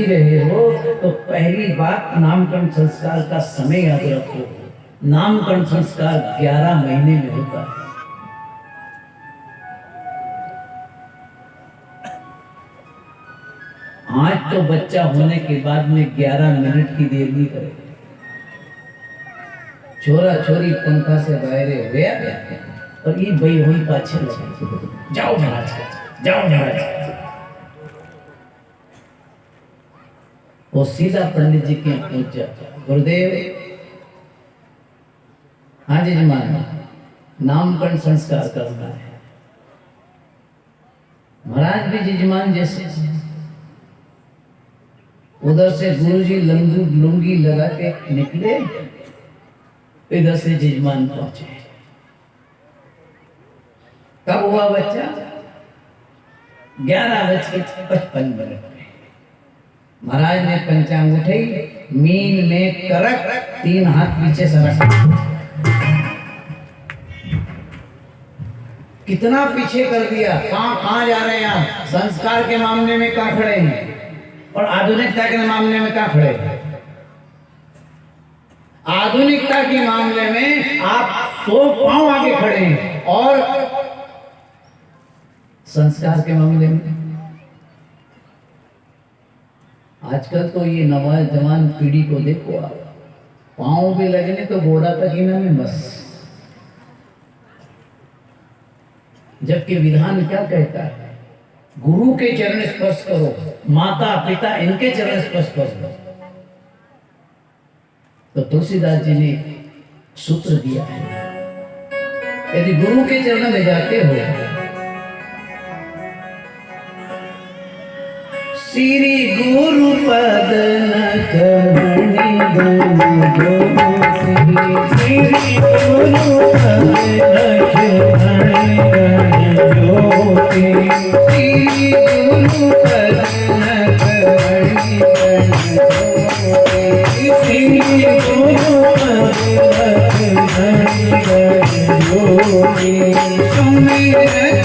जी रहे हो तो पहली बात नामकरण संस्कार का समय याद रखो। नामकरण संस्कार 11 महीने में होता है। आज तो बच्चा होने के बाद में 11 मिनट की देर नहीं करे। छोरा छोरी पंखा से बाहर हुए और ये भाई वही पाछे लगे, जाओ महाराज, जाओ महाराज। वो सीधा पंडित जी के पहुंचा, गुरुदेव हाँ जी जजमान, नामकरण संस्कार करना है। महाराज भी जजमान जैसे, उधर से गुरुजी लुंगी लगा के निकले, इधर से जजमान पहुंचे। कब हुआ बच्चा? 11:55 महाराज ने पंचांग उठाई, मीन में करक, 3 हाथ पीछे सरक। कितना पीछे कर दिया। कहां जा रहे हैं आप? संस्कार के मामले में कहां खड़े हैं और आधुनिकता के मामले में कहां खड़े हैं? आधुनिकता के मामले में आप 100 पांव आगे खड़े हैं और संस्कार के मामले में आजकल तो ये नौजवान पीढ़ी को देखो आप, पांव भी लगने तो घोड़ा तक ही में बस। जबकि विधान क्या कहता है? गुरु के चरण स्पर्श करो, माता पिता इनके चरण स्पर्श करो। तो तुलसीदास जी ने सूत्र दिया है, यदि गुरु के चरण में जाते हो, श्री गुरु पद नखमणि श्री गुरु पद नखमणि ज्योति, श्री गुरु पद नखमणि श्री गुरु पद नखमणि ज्योति, सुमिरत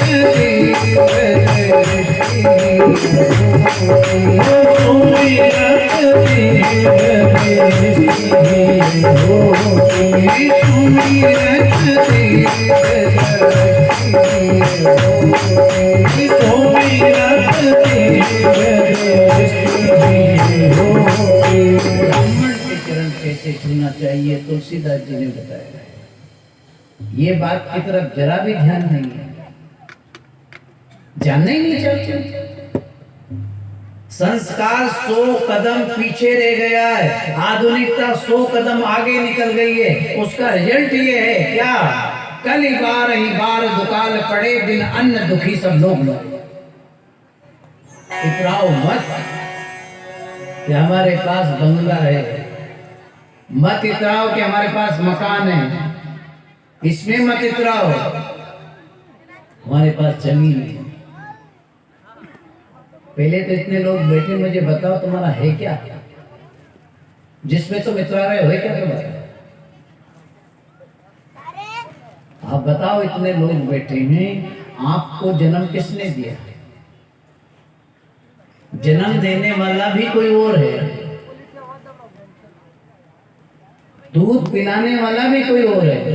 कैसे छूना चाहिए तुलसीदास जी ने बताया। ये बात की तरफ जरा भी ध्यान नहीं है, जानना ही नहीं चाहते। संस्कार 100 कदम पीछे रह गया है, आधुनिकता 100 कदम आगे निकल गई है। उसका रिजल्ट ये है क्या? कल ही बार दुकाल पड़े, बिन अन्न दुखी सब लोग। इतराओ मत कि हमारे पास बंगला है, मत इतराओ कि हमारे पास मकान है, इसमें मत इतराओ। हमारे पास जमीन है। पहले तो इतने लोग बैठे, मुझे बताओ तुम्हारा है क्या? जिसमें तुम इतरा रहे हो, है क्या तुम्हारा? आप बताओ, इतने लोग बैठे हैं, आपको जन्म किसने दिया? जन्म देने वाला भी कोई और है, दूध पिलाने वाला भी कोई और है,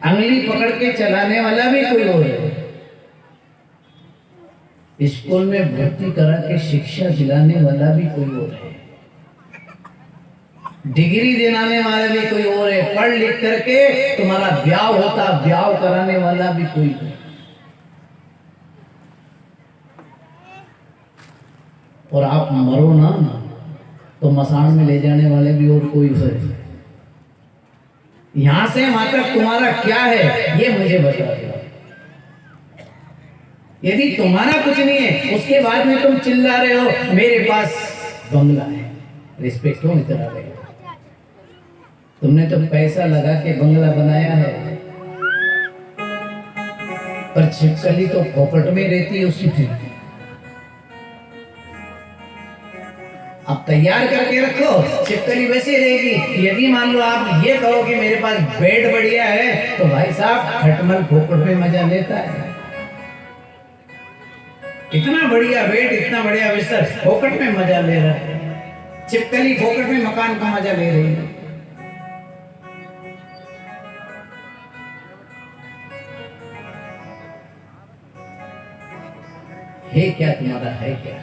अंगली पकड़ के चलाने वाला भी कोई और है, स्कूल में भर्ती करा के शिक्षा दिलाने वाला भी कोई और है, डिग्री दिलाने वाला भी कोई और है, पढ़ लिख करके तुम्हारा ब्याह होता, ब्याह कराने वाला भी कोई है। और आप मरो ना तो मसान में ले जाने वाले भी और कोई है। यहां से वहां तक तुम्हारा क्या है ये मुझे बता दो। यदि तुम्हारा कुछ नहीं है, उसके बाद में तुम चिल्ला रहे हो मेरे पास बंगला है, रिस्पेक्ट क्यों इतना रहे हो? तुमने तो पैसा लगा के बंगला बनाया है, पर छिपकली तो पोपट में रहती है उसी में। आप तैयार करके रखो, छिपकली वैसे रहेगी। यदि मान लो आप ये कहो कि मेरे पास बेड बढ़िया है, तो भाई साहब खटमल पोपट में मजा लेता है। इतना बढ़िया बेड, इतना बढ़िया बिस्तर, फोकट में मजा ले रहा है। छिपकली फोकट में मकान का मजा ले रही है। है क्या तुम्हारा, है क्या?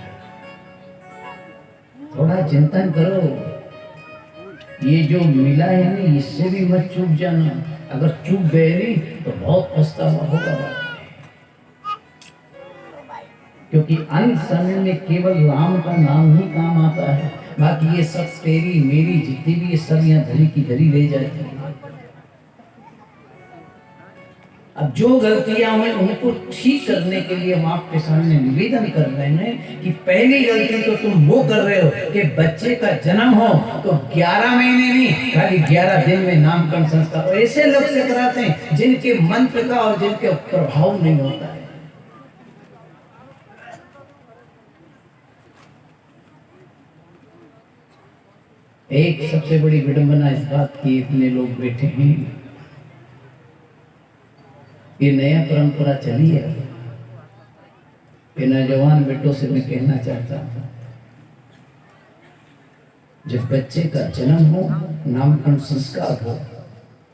थोड़ा चिंतन करो। ये जो मिला है ना, इससे भी मत चूक जाना। अगर चूक गए नहीं तो बहुत पछतावा होगा। क्योंकि अंत समय में केवल राम का नाम ही काम आता है। बाकी ये सब तेरी मेरी जितनी भी ये सब यहाँ धरी की धरी ले जाती है। अब जो गलतियां हुई उनको ठीक करने के लिए हम आपके सामने निवेदन कर रहे हैं कि पहली गलती तो तुम वो कर रहे हो कि बच्चे का जन्म हो तो 11 महीने नहीं, खाली 11 दिन में नामकरण संस्कार ऐसे लोग से कराते हैं जिनके मंत्र का और जिनके प्रभाव नहीं होता है। एक सबसे बड़ी विडंबना इस बात की, इतने लोग बैठे हैं, ये नया परंपरा चली है। ये नौजवान बेटों से मैं कहना चाहता हूं, जब बच्चे का जन्म हो, नामकरण संस्कार हो,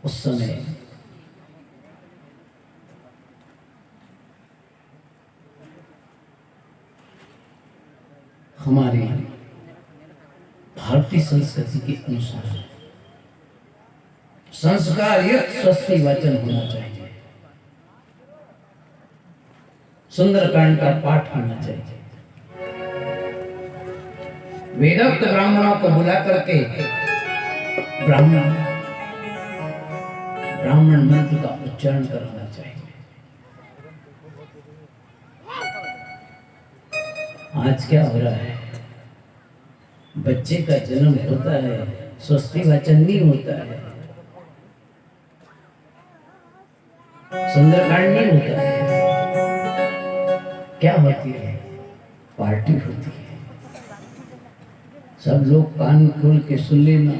उस समय हमारी भारतीय संस्कृति के अनुसार संस्कार युक्त स्वस्ति वचन होना चाहिए। सुंदरकांड का पाठ होना चाहिए। वेदोक्त ब्राह्मणों को बुला करके ब्राह्मण मंत्र का उच्चारण करना चाहिए। आज क्या हो रहा है? बच्चे का जन्म होता है, स्वस्ति वचन नहीं होता है, सुंदरकांड नहीं होता है। क्या होती है? पार्टी होती है। सब लोग कान खोल के सुन लेना।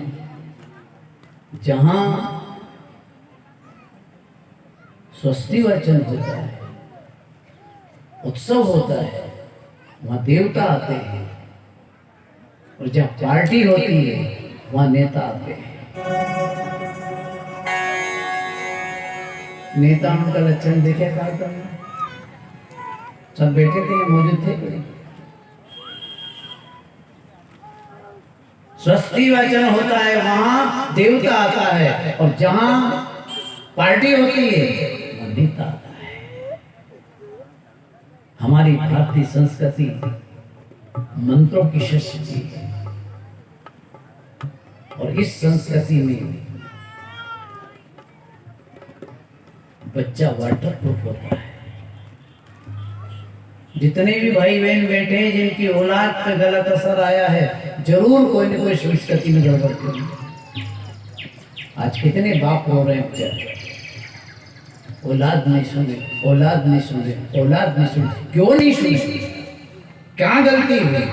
जहां स्वस्ति वचन होता है, उत्सव होता है, वहां देवता आते हैं, और जहां पार्टी होती है वहां नेता आते हैं। नेताओं का लक्षण देखे था? सब बैठे थे, मौजूद थे। स्वस्ति वचन होता है वहां देवता आता है, और जहां पार्टी होती है वहां नेता आता है। हमारी भारतीय संस्कृति मंत्रों की संस्कृति है, और इस संस्कृति में बच्चा वाटरप्रूफ होता है। जितने भी भाई बहन बैठे हैं जिनकी औलाद पे गलत असर आया है, जरूर कोई न कोई संस्कृति में गड़बड़ करी। आज कितने बाप रो रहे हैं बेचारे, औलाद नहीं सुने, औलाद नहीं सुने, औलाद नहीं सुने। क्यों नहीं सुने? क्या गलती हुई?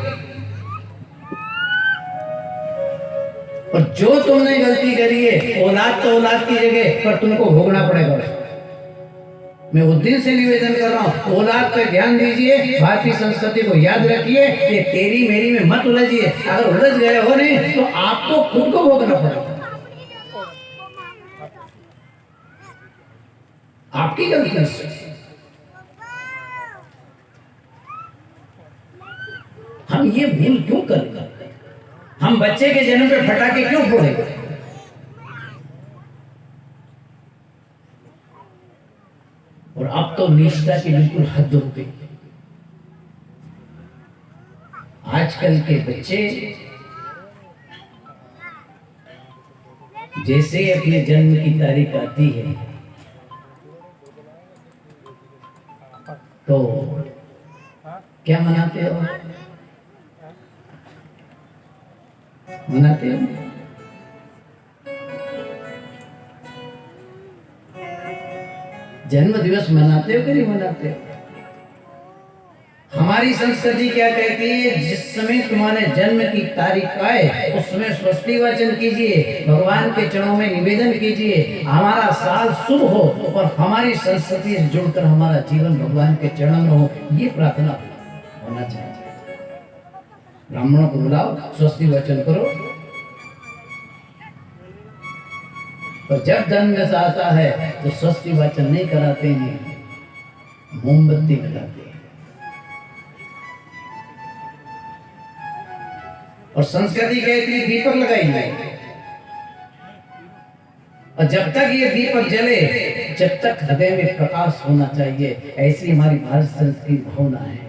और जो तुमने गलती करी है, औलाद तो औलाद की जगह पर तुमको भोगना पड़ेगा। मैं उस दिन से निवेदन कर रहा हूँ, औलाद पे ध्यान दीजिए, भारतीय संस्कृति को याद रखिए, ये तेरी मेरी में मत उलझिए। अगर उलझ गए हो नहीं तो आपको खुद को भोगना पड़ेगा। आपकी गलती से हम ये भूल क्यों करें? हम बच्चे के जन्म पे फटाके क्यों फोड़ेंगे? और अब तो निष्ठा की बिल्कुल हद हो गई। आजकल के बच्चे जैसे अपने जन्म की तारीख आती है तो क्या मनाते हो? मनाते हो? जन्म दिवस मनाते हो कि नहीं मनाते हो? हमारी संस्कृति क्या कहती है? जिस समय तुम्हारे जन्म की तारीख आए उस समय स्वस्ति वचन कीजिए, भगवान के चरणों में निवेदन कीजिए, हमारा साल शुभ हो और हमारी संस्कृति से जुड़कर हमारा जीवन भगवान के चरणों में हो, ये प्रार्थना। होना चाहिए। ब्राह्मणों को बुलाओ, स्वस्ति वचन करो। और जब जन्म आता है तो स्वस्ति वचन नहीं कराते हैं, मोमबत्ती लगाते हैं। और संस्कृति कहती है दीपक लगाएंगे, और जब तक ये दीपक जले, जब तक हृदय में प्रकाश होना चाहिए, ऐसी हमारी भारत संस्कृति भावना है।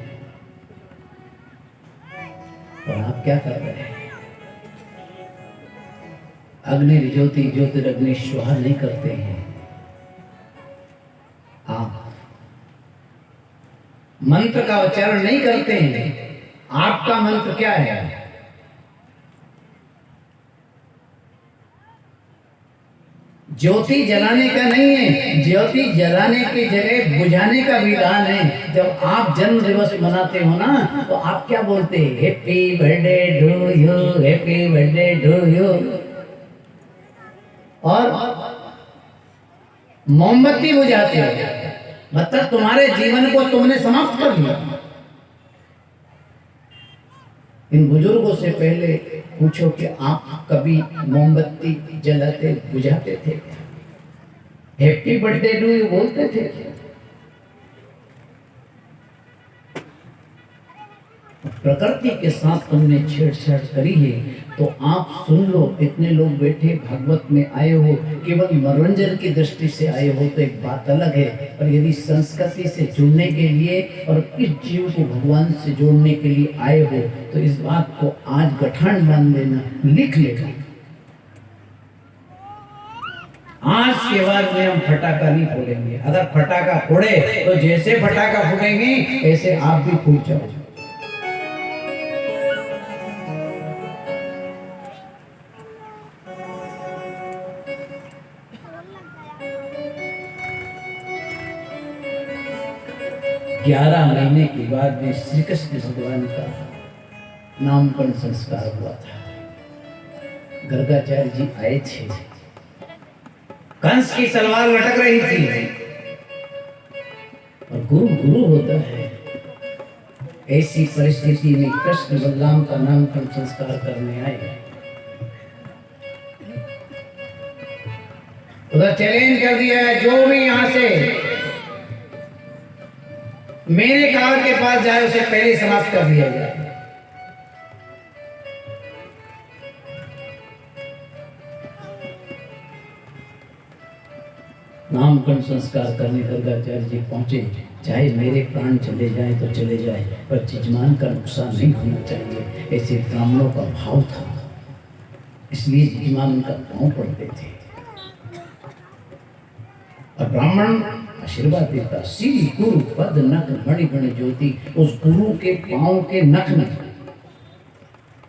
और आप क्या कर रहे हैं? अग्नि ज्योति ज्योतिरग्नि स्वाहा नहीं करते हैं आप, मंत्र का उच्चारण नहीं करते हैं। आपका मंत्र क्या है? ज्योति जलाने का नहीं है, ज्योति जलाने की जगह बुझाने का विधान है। जब आप जन्म दिवस मनाते हो ना, तो आप क्या बोलते हैं? Happy birthday to you, happy birthday to you. और मोमबत्ती बुझाते हो, मतलब तुम्हारे जीवन को तुमने समाप्त कर दिया। इन बुजुर्गों से पहले पूछो कि आप कभी मोमबत्ती जलाते बुझाते थे? हैप्पी बर्थडे टू यू बोलते थे? प्रकृति के साथ तुमने छेड़छाड़ करी है, तो आप सुन लो। इतने लोग बैठे भागवत में आए हो, केवल मनोरंजन की दृष्टि से आए हो तो एक बात अलग है, और यदि संस्कृति से जुड़ने के लिए और इस जीव को भगवान से जोड़ने के लिए आए हो, तो इस बात को आज गठान बांध लेना, लिख लेना। आज के बाद में हम फटाका नहीं फोड़ेंगे। अगर फटाका फोड़े तो जैसे फटाका फोड़ेंगे ऐसे आप भी फूट जाओ। 11 महीने के बाद में श्री कृष्ण भगवान का नामकरण संस्कार हुआ था। गर्गाचार्य जी आए थे, कंस की तलवार लटक रही थी, और गुरु गुरु होता है। ऐसी परिस्थिति में कृष्ण बलराम का नामकरण संस्कार करने आए। उधर चैलेंज कर दिया है, जो भी यहां से मेरे काल के पास जाए उसे पहले समाप्त कर दिया जाए। नामकरण संस्कार करने गर्गाचार्य जी पहुंचे। चाहे मेरे प्राण चले जाए तो चले जाए, पर यजमान का नुकसान नहीं होना चाहिए, ऐसे ब्राह्मणों का भाव था। इसलिए यजमान उनका पांव पड़ते थे और ब्राह्मण आशीर्वाद देता। श्री गुरु पद नख मणि मणि ज्योति। उस गुरु के पांव के नख में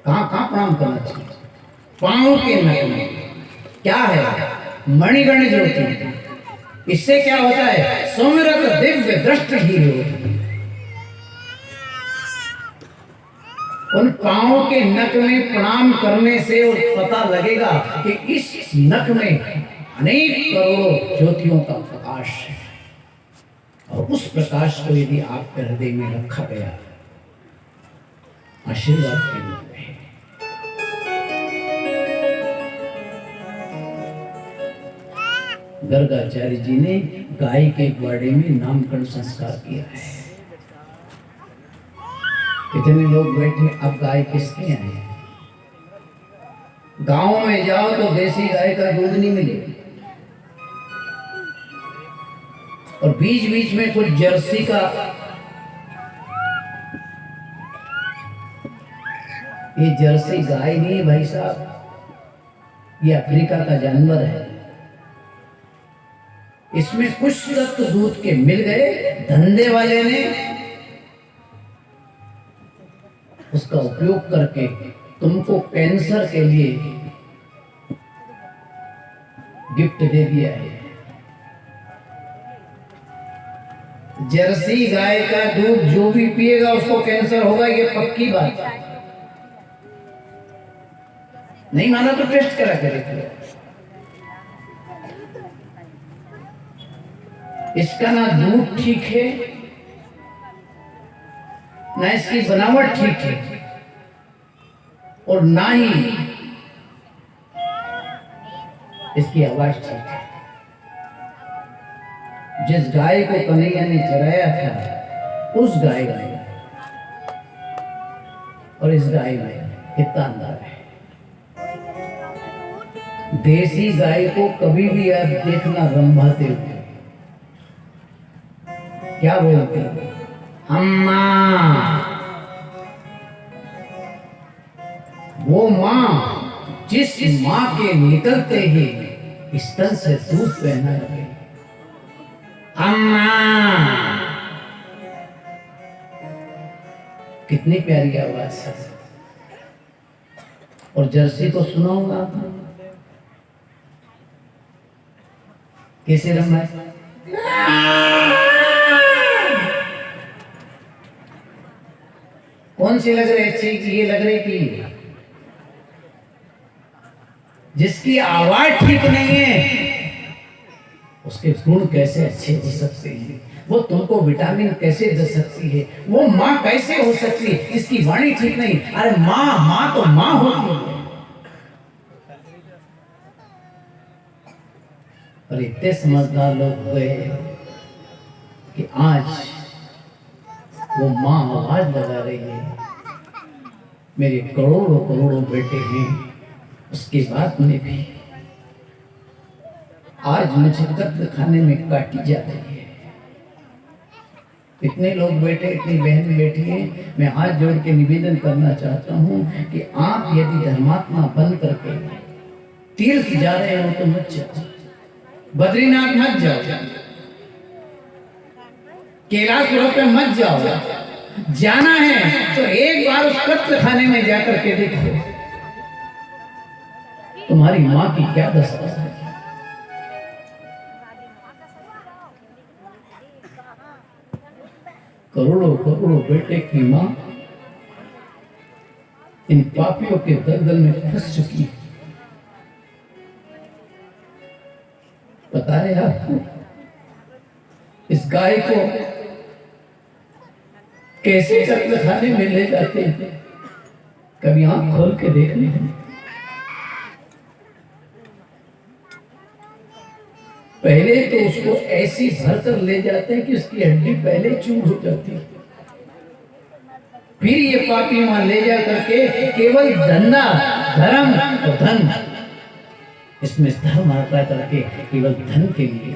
कहां प्रणाम करना चाहिए? पांव के नख में क्या है? मणिगण ज्योति। इससे क्या होता है? सुमिरत दिव्य दृष्टि ही होती। उन पांव के नख में प्रणाम करने से पता लगेगा कि इस नख में अनेक करोड़ों ज्योतियों का प्रकाश है, और उस प्रकाश को यदि आपके हृदय में रखा गया आशीर्वाद के रूप में। गर्गाचार्य जी ने गाय के ग्वाड़े में नामकरण संस्कार किया है। कितने लोग बैठे, अब गाय किसके हैं? गांव में जाओ तो देसी गाय का दूध नहीं मिले, और बीच बीच में कुछ जर्सी का, ये जर्सी गाय नहीं है भाई साहब, ये अफ्रीका का जानवर है। इसमें कुछ तत्व दूध के मिल गए, धंधे वाले ने उसका उपयोग करके तुमको कैंसर के लिए गिफ्ट दे दिया है। जर्सी गाय का दूध जो भी पिएगा उसको कैंसर होगा, ये पक्की बात है। नहीं माना तो टेस्ट करा के देखिए। इसका ना दूध ठीक है, ना इसकी बनावट ठीक है और ना ही इसकी आवाज ठीक है। जिस गाय को कन्हैया ने चराया था उस गाय में और इस गाय में कितना अंतर है। देसी गाय को कभी भी आप देखना रंभाते हुए क्या बोलते हैं, अम्मा। वो माँ जिस माँ के निकलते ही स्तन से दूध बहना लगे, अम्मा। कितनी प्यारी आवाज है। और जर्सी को सुनाऊंगा आपने कैसे रंगा है? कौन सी लग रही है? अच्छी ये लग रही कि जिसकी आवाज ठीक नहीं है उसके गुण कैसे अच्छे हो सकते हैं, वो तुमको विटामिन कैसे दे सकती है, वो माँ कैसे हो सकती है जिसकी वाणी ठीक नहीं। अरे माँ तो माँ होती है। और इतने समझदार लोग हुए कि आज वो माँ आवाज लगा रही है। मेरे करोड़ों करोड़ों बेटे हैं, उसके बाद में भी आज मुझे कत्ल खाने में काटी जा रही है। इतने लोग बैठे, इतनी बहन बैठी है। मैं हाथ जोड़ के निवेदन करना चाहता हूँ कि आप यदि धर्मात्मा बन करके तीर्थ जा रहे हो तो मत जाओ, बद्रीनाथ मत जाओ, कैलाश पर्वत पे मत जाओ। जाना है तो एक बार उस कत्ल खाने में जाकर के देखो तुम्हारी माँ की क्या दशा है। करोड़ों करोड़ों बेटे की माँ इन पापियों के दलदल में फंस चुकी है। पता है आपको इस गाय को कैसे कत्ल खाने में ले जाते हैं? कभी आंख खोल के देख लें। पहले तो उसको ऐसी भर कर ले जाते हैं कि उसकी हड्डी पहले चूर हो जाती है। फिर ये पापी वहां ले जा करके केवल धंधा, धर्म और धन, इसमें धर्म आता करके केवल धन के लिए।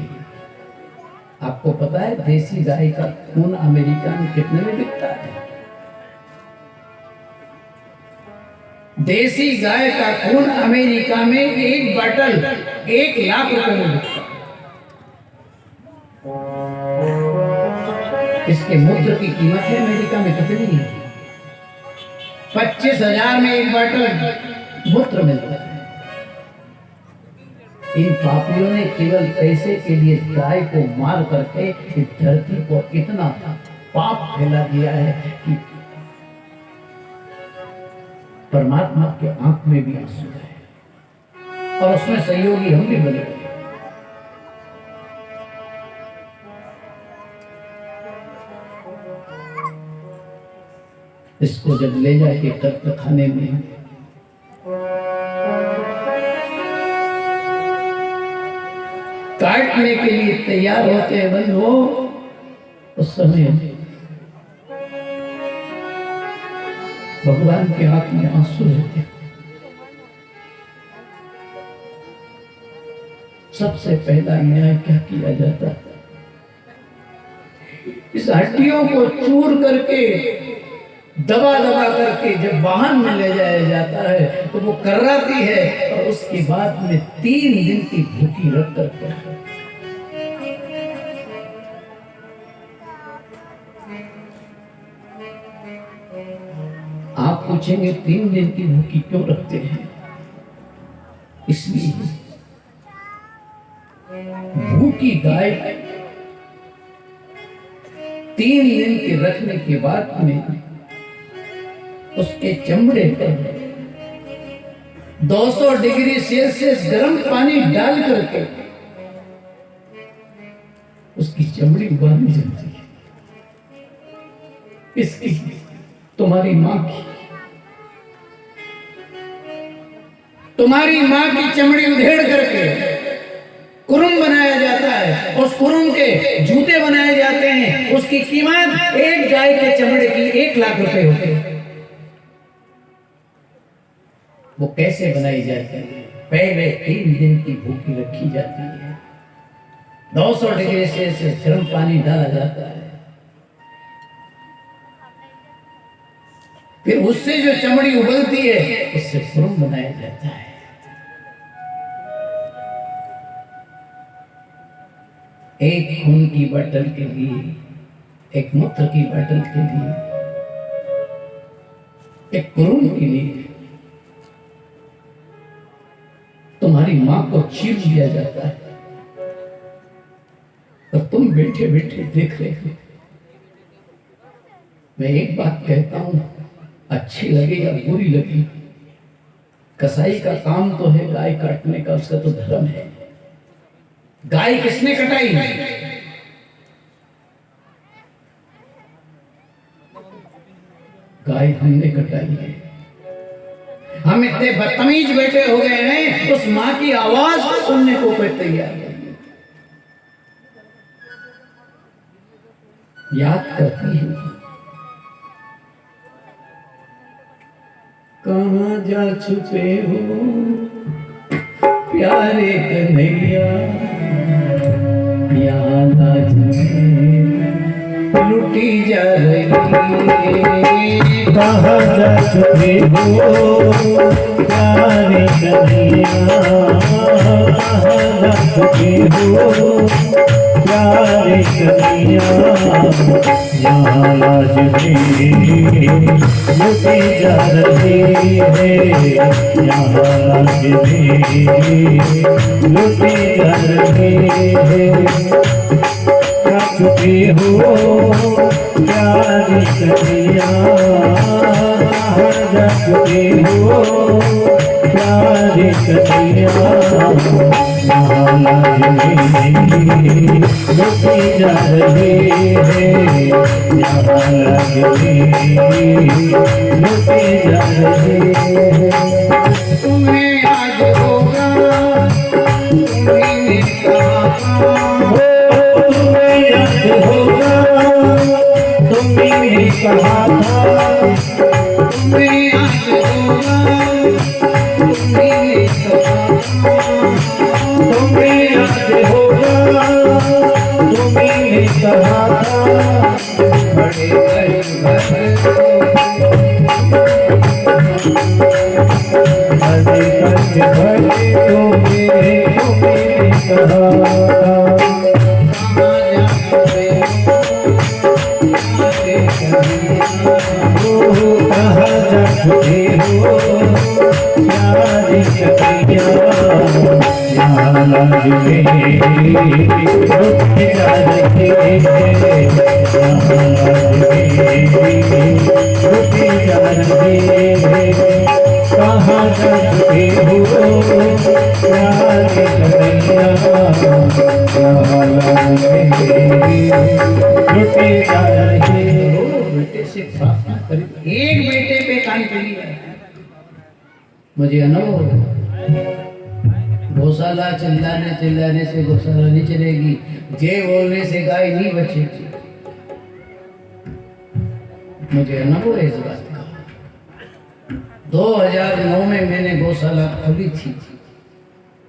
आपको पता है देसी गाय का खून अमेरिका में कितने में बिकता है? देसी गाय का खून अमेरिका में एक बॉटल 1 लाख रुपए में बिकता है। इसके मूत्र की कीमत है अमेरिका में कितनी है? 25,000 में एक बॉटल मूत्र मिलता है। इन पापियों ने केवल पैसे के लिए गाय को मार करके इस धरती को इतना पाप फैला दिया है कि परमात्मा के आंख में भी आंसू है और उसमें सहयोगी हम भी बने। इसको जब ले जाके कत्ल खाने में काटने के लिए तैयार होते हैं भाई, वो उस समय भगवान के आंख में आंसू रहते। सबसे पहला न्याय क्या किया जाता है? इस हड्डियों को चूर करके दबा दबा करके जब वाहन में ले जाया जाता है तो वो कर्राती है और उसके बाद में 3 दिन की भूखी रख करके आप पूछेंगे 3 दिन की भूखी क्यों रखते हैं? इसलिए भूखी गाय 3 दिन के रखने के बाद में उसके चमड़े पर 200 डिग्री सेल्सियस गर्म पानी डाल करके उसकी चमड़ी उबालनी जाती है। इसकी तुम्हारी माँ की चमड़ी उधेड़ करके कुरुम बनाया जाता है, उस कुरुम के जूते बनाए जाते हैं, उसकी कीमत एक गाय के चमड़े की 1 लाख रुपए होते हैं। वो कैसे बनाई जाती है? पहले 3 दिन की भूखी रखी जाती है, 200 डिग्री सेल्सियस गर्म पानी डाला जाता है, फिर उससे जो चमड़ी उबलती है उससे कुरुम बनाया जाता है। एक खून की बॉटल के लिए, एक मूत्र की बॉटल के लिए, एक कुरुम के लिए तुम्हारी मां को चीर दिया जाता है, और तुम बैठे बैठे देख रहे हो। मैं एक बात कहता हूं, अच्छी लगे या बुरी लगे, कसाई का काम तो है गाय काटने का, उसका तो धर्म है। गाय किसने कटाई? गाय हमने कटाई है। हम इतने बदतमीज बैठे हो गए हैं, उस मां की आवाज सुनने को कोई तैयार नहीं। याद करती हूं, कहां जा छुपे हो प्यारे कन्हैया, यहाँ लाज लुटी जा रही। कहाँ जा चुके हो प्यारे कन्हैया, कहाँ जा चुके हो प्यारे कन्हैया, यहाँ लाज में लुटी जा रही है, यहाँ लाज में लुटी जा रही है। चुके हो प्यारी कन्हैया, जा चुके हो प्यारी कन्हैया, लाज में लुटी जा रही है, लाज में लुटी जा रही है। तुम्हें आज होगा, तुम्हें कहा होगा, तुमने कहा था, तुम्हें आज होगा, तुम्हें कहा तुम्हें आज होगा, तुमने कहा था, बड़े अरे कच भले तुम्हें कहा था। कहाँ जा चुके हो प्यारी कन्हैया, यहाँ लाज में लुटी जा रही है, यहाँ लाज में लुटी जा रही है। कहाँ जा चुके हो प्यारी कन्हैया, यहाँ लाज में लुटी जा रही है। बेटे से प्रार्थना करी, एक बेटे पे कान चली है। मुझे अनुभव है, गौशाला चिल्लाने चिल्लाने से गौशाला नहीं चलेगी, जय बोलने से गाय नहीं बचेगी। मुझे अनुभव है इस बात का। 2009 में मैंने गौशाला खोली थी।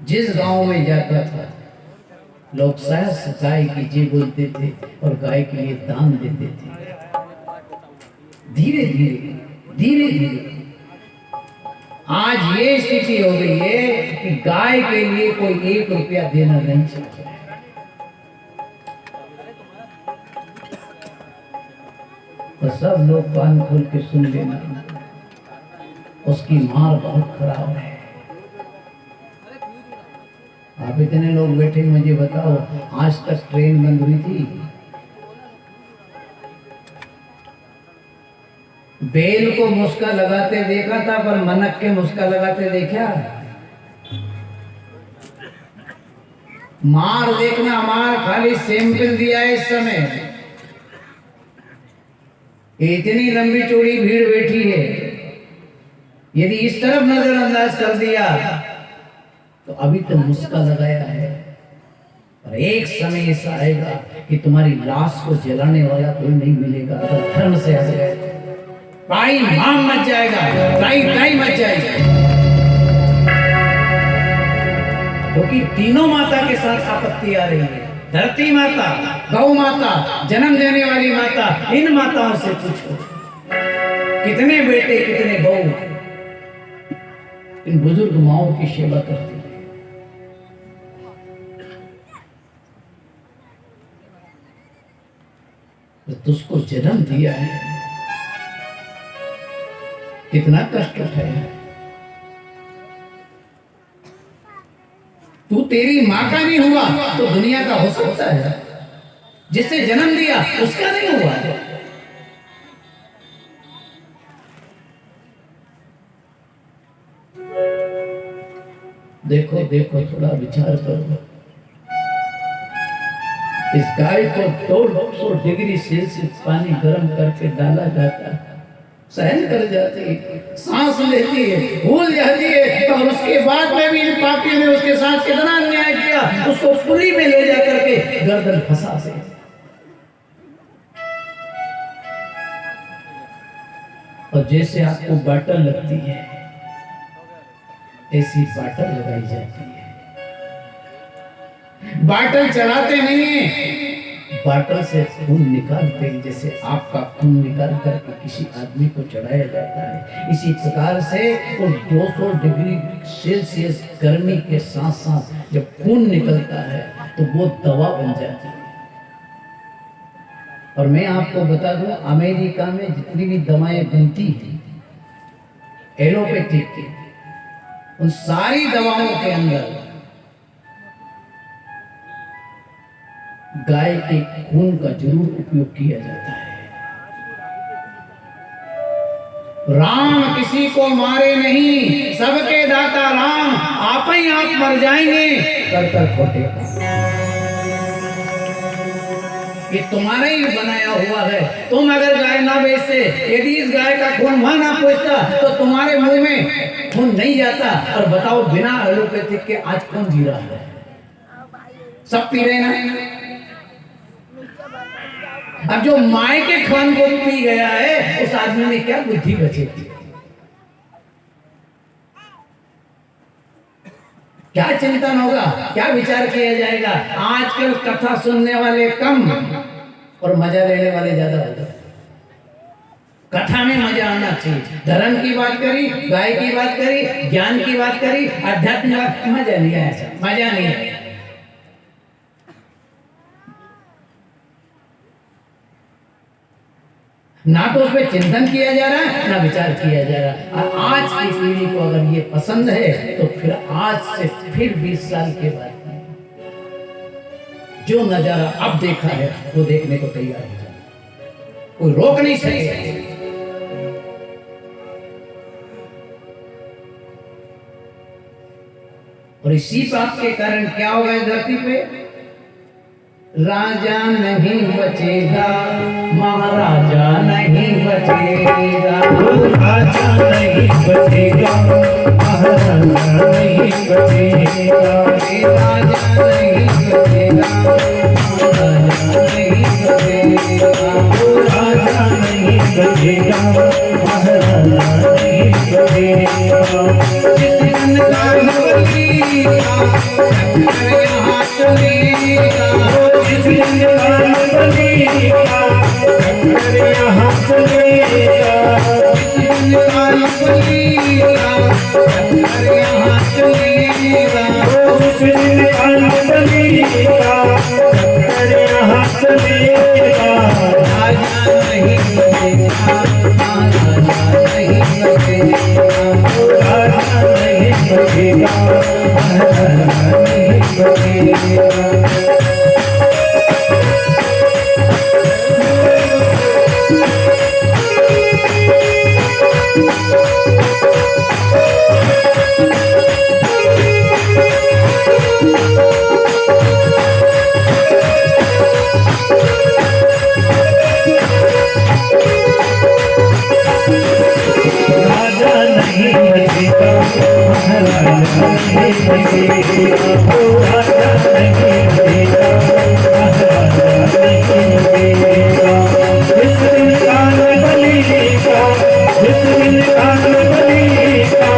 जिस गांव में जाता था लोग सहस गाय की जय बोलते थे और गाय के लिए दान देते थे। धीरे धीरे आज ये स्थिति हो गई है कि गाय के लिए कोई 1 रुपया देना नहीं चाहता। तो सब लोग कान खोल के सुन लेना, उसकी मार बहुत खराब है। आप इतने लोग बैठे, मुझे बताओ, आज तक ट्रेन बंद हुई थी? बेल को मुस्का लगाते देखा था, पर मनक के मुस्का लगाते देखा? मार देखना, मार खाली सैंपल दिया है इस समय। इतनी लंबी चौड़ी भीड़ बैठी है, यदि इस तरफ नजरअंदाज कर दिया तो अभी तो मुस्का लगाया है, और एक समय ऐसा आएगा कि तुम्हारी लाश को जलाने वाला कोई नहीं मिलेगा। अगर धर्म से हट गए भाई माम मच जाएगा, ताई मच जाएगा। क्योंकि तीनों माता के साथ आपत्ति आ रही है, धरती माता, गौ माता, जन्म देने वाली माता, इन माताओं से पूछो कितने बेटे कितने बहू इन बुजुर्ग माओं की सेवा करती है। तो तुझको जन्म दिया है, कितना कष्ट उठाया, तू तेरी माँ का नहीं हुआ तो दुनिया का हो सकता है, जिससे जन्म दिया उसका नहीं हुआ। देखो देखो, थोड़ा विचार करो। इस गाय को 200 डिग्री सेल्सियस पानी गर्म करके डाला जाता है, सहन कर जाती है, सांस लेती है, भूल जाती है, और उसके बाद में भी इन पापियों ने उसके साथ कितना अन्याय किया, उसको पुली में ले जा करके गर्दन फंसा दे। और जैसे आपको बाटल लगती है ऐसी बाटल लगाई जाती है। बाटल चढ़ाते नहीं है, बाटल से खून निकालते हैं, जैसे आपका खून निकाल करके किसी आदमी को चढ़ाया जाता है। इसी प्रकार से वो 200 डिग्री सेल्सियस गर्मी के साथ साथ जब खून निकलता है तो वो दवा बन जाती है। और मैं आपको बता दूं, अमेरिका में जितनी भी दवाएं बनती हैं एलोपैथिक की, उन सारी दवाओं के अंदर गाय के खून का जरूर उपयोग किया जाता है। राम किसी को मारे नहीं, सबके दाता राम, आप ही आप मर जाएंगे कर कर खोटे। ये तुम्हारा ही बनाया हुआ है। तुम अगर गाय ना बेचते, यदि इस गाय का खून वहां ना पहुंचता तो तुम्हारे मुंह में खून नहीं जाता। और बताओ, बिना एलोपैथिक के आज कौन जी रहा है? सब पी रहे ना। अब जो माय के खून को पी गया है, उस आदमी में क्या बुद्धि बचेगी? क्या चिंतन होगा, क्या विचार किया जाएगा? आजकल कथा सुनने वाले कम और मजा लेने वाले ज्यादा होते हैं। कथा में मजा आना चाहिए। धर्म की बात करी, गाय की बात करी, ज्ञान की बात करी, अध्यात्म की बात, मजा नहीं आया, मजा नहीं आया। ना तो उसमें चिंतन किया जा रहा है, ना विचार किया जा रहा है। और आज की पीढ़ी को अगर ये पसंद है तो फिर आज से फिर 20 साल के बाद जो नजारा अब देखा है वो देखने को तैयार हो जाए, कोई रोक नहीं सकेगा। और इसी बात के कारण क्या होगा इस धरती पे? राजा नहीं बचेगा, महाराजा नहीं बचेगा, राजा नहीं बचेगा, महाराजा नहीं बचेगा, राजा नहीं बचेगा, महाराजा नहीं बचेगा, राजा नहीं बचेगा, महाराजा नहीं बचेगा। जिस दिन का बलिएगा, यहाँ चलेगा, जिस दिन का बलिएगा, यहाँ चलेगा, जिस दिन का बलिएगा, यहाँ चलेगा, जिस दिन का बलिएगा, यहाँ चलेगा। राजा नहीं बचेगा, महाराजा नहीं बचेगा, राजा नहीं बचेगा, महाराजा नहीं बचेगा। नहीं बचेगा, वो राजा नहीं बचेगा, महाराजा नहीं बचेगा। जिस दिन काल बलि का, जिस दिन काल बलि का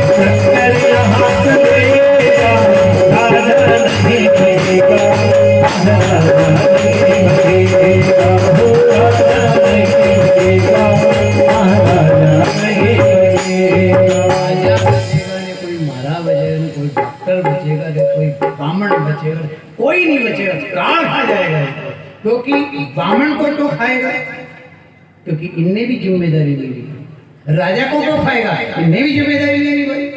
शंकर यहाँ चलेगा, राजा नहीं बचेगा, महाराजा नहीं बचेगा, वो राजा नहीं बचेगा, महाराजा नहीं बचेगा। राजा बचेगा नहीं, कोई महाराज बचेगा नहीं, कोई डॉक्टर बचेगा नहीं, कोई ब्राह्मण बचेगा नहीं, कोई नहीं बचेगा। काल खा जाएगा, क्योंकि ब्राह्मण को तो खाएगा, क्योंकि इनने भी जिम्मेदारी ले ली। राजा को तो खाएगा, इनने भी जिम्मेदारी ले ली भाई।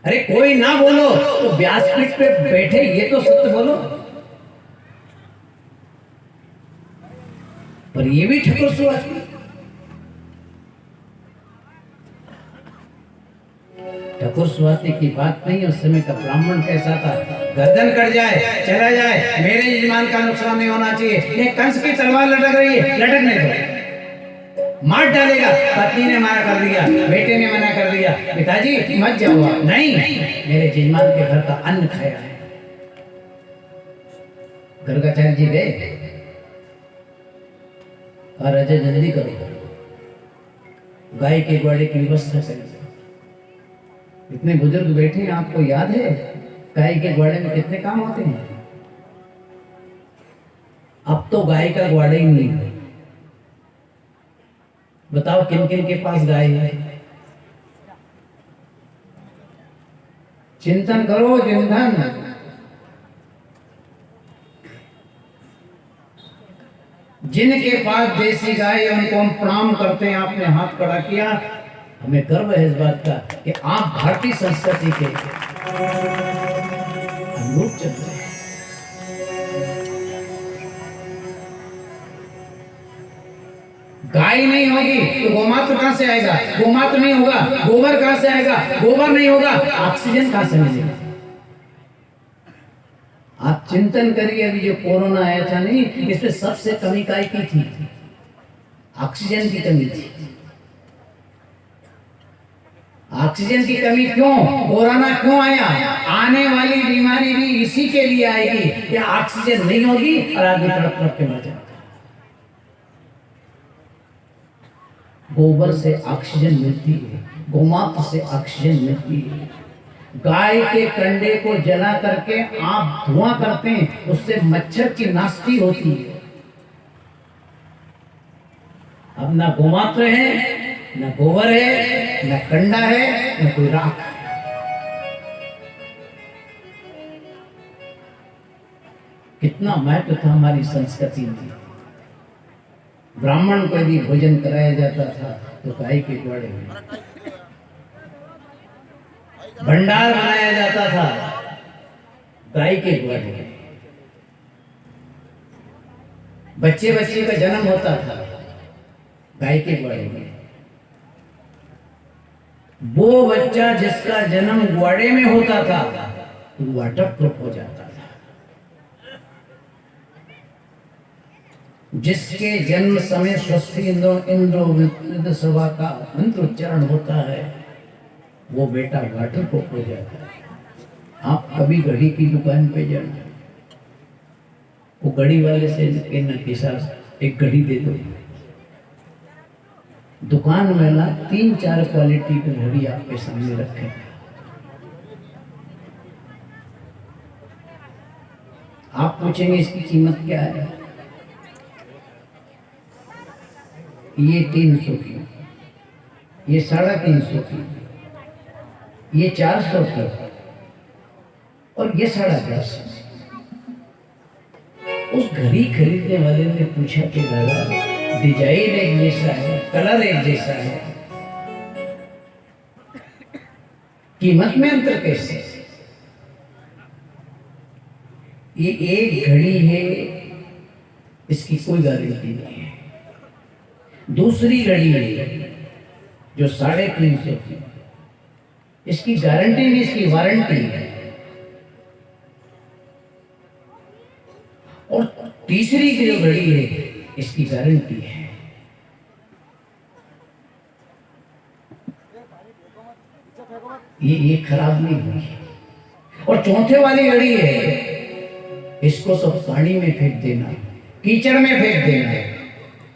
अरे कोई ना बोलो तो व्यासपीठ पे बैठे ये तो सत्य बोलो। पर ये भी ठकुर सुहास की। ठाकुर सुहाती की बात नहीं, उस समय का ब्राह्मण कैसा था, गर्दन कट जाए चला जाए, मेरे यजमान का नुकसान नहीं होना चाहिए। ये कंस की तलवार लटक रही है, लटकने दो, मार डालेगा। पत्नी ने मना कर दिया, बेटे ने मना कर दिया, पिताजी मत जाओ आप। नहीं, मेरे यजमान के घर का अन्न खाया है। गर्गाचार्य जी गए और राजा जल्दी करो, गाय के ग्वाड़े की व्यवस्था करें। इतने बुजुर्ग बैठे हैं, आपको याद है गाय के ग्वाड़े में कितने काम होते हैं? अब तो गाय का ग्वाड़ा ही नहीं है। बताओ किन किन के पास गाय है? चिंतन करो, चिंतन। जिनके पास देसी गाय है उनको हम प्रणाम करते हैं। आपने हाथ खड़ा किया, हमें गर्व है इस बात का कि आप भारतीय संस्कृति के अनुरूप चल रहे हैं। गाय नहीं होगी तो गोमात्र कहां से आएगा? गोमात्र नहीं होगा, गोबर कहां से आएगा? गोबर नहीं होगा, ऑक्सीजन कहां से मिलेगा? आप चिंतन करिए, अभी जो कोरोना आया था नहीं, इसमें सबसे कमी काय की थी? ऑक्सीजन की कमी थी। ऑक्सीजन की कमी क्यों? कोरोना क्यों आया? आने वाली बीमारी भी इसी के लिए आएगी। या ऑक्सीजन नहीं होगी और आदमी तड़प तड़प के मर जाएगा। गोबर से ऑक्सीजन मिलती है, गोमात्र से ऑक्सीजन मिलती है। गाय के कंडे को जला करके आप धुआं करते हैं, उससे मच्छर की नास्ती होती है। अब ना गोमात्र है, न गोबर है, न कंडा है, न कोई राख। कितना महत्व था हमारी संस्कृति में। ब्राह्मण को यदि भोजन कराया जाता था तो गाय के ग्वाड़े में, भंडार बनाया जाता था गाय के ग्वाड़े में, बच्चे बच्चे का जन्म होता था गाय के ग्वाड़े में। वो बच्चा जिसका जन्म ग्वाड़े में होता था वो वाटर प्रूफ हो जाता था। जिसके जन्म समय स्वस्ति इंद्रो सभा का मंत्र उच्चारण होता है वो बेटा वाटर प्रूफ हो जाता है। आप कभी घड़ी की दुकान पे जाना, वो घड़ी वाले से कहना कि साहब एक घड़ी दे दो। दुकान वाला 3-4 क्वालिटी की घड़ी आपके सामने रखे। आप पूछेंगे इसकी कीमत क्या है? ये 300 की, ये 350 की, ये 400 की और ये 450। उस घड़ी खरीदने वाले ने पूछा कि दादा डिजाइन एक जैसा है, कलर एक जैसा है, कीमत में अंतर कैसे? ये एक घड़ी है, इसकी कोई गारंटी नहीं है। दूसरी घड़ी है जो 350 की, इसकी गारंटी नहीं, इसकी वारंटी है। और तीसरी की जो घड़ी है इसकी गारंटी है। ये खराब नहीं हुई। और चौथे वाली घड़ी है, इसको सब पानी में फेंक देना, कीचड़ में फेंक देना,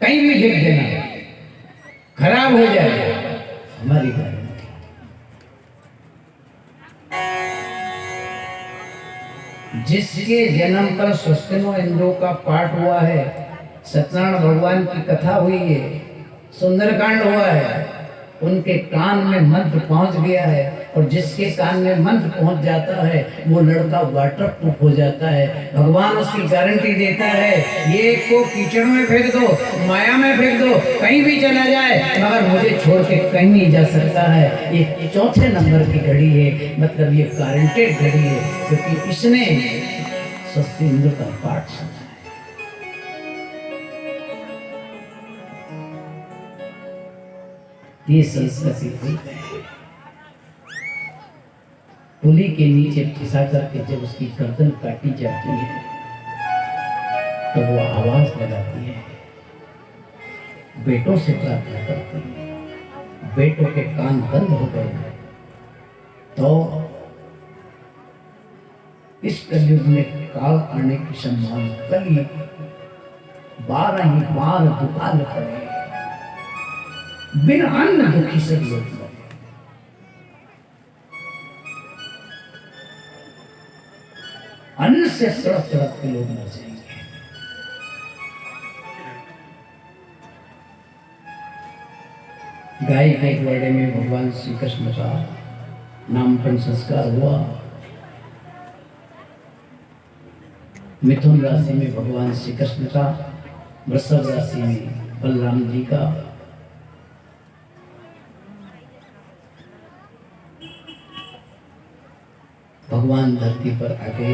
कहीं भी फेंक देना, खराब हो जाएगा। हमारी गारंटी। जिसके जन्म पर स्वस्तिनो इंद्रो का पाठ हुआ है, सत्यनारायण भगवान की कथा हुई है, सुंदरकांड हुआ है, उनके कान में मंत्र पहुंच गया है। और जिसके कान में मंत्र पहुंच जाता है वो लड़का वाटर प्रूफ हो जाता है। भगवान उसकी गारंटी देता है, ये को कीचड़ में फेंक दो, माया में फेंक दो, कहीं भी चला जाए, मगर मुझे छोड़ के कहीं नहीं जा सकता है। ये चौथे नंबर की घड़ी है, मतलब ये गारंटेड घड़ी है, क्योंकि इसने स्वस्ति इंद्र का पाठ सुना। ये संस्कृति हुई है। पुली के नीचे फिसा करके जब उसकी गर्दन काटी जाती है तो वो आवाज लगाती है, बेटों से प्रार्थना करती है। बेटों के कान बंद हो गए तो इस कलयुग में काल आने की संभावना कल 12 ही बार दुकान पड़े, बिना अन्न दुखी से लोग अन्न से तड़प तड़प के लोग मर जाएंगे। गाय के घोड़े में भगवान श्री कृष्ण का नामकरण संस्कार हुआ। मिथुन राशि में भगवान श्री कृष्ण का, वृषभ राशि में बलराम जी का, भगवान धरती पर आके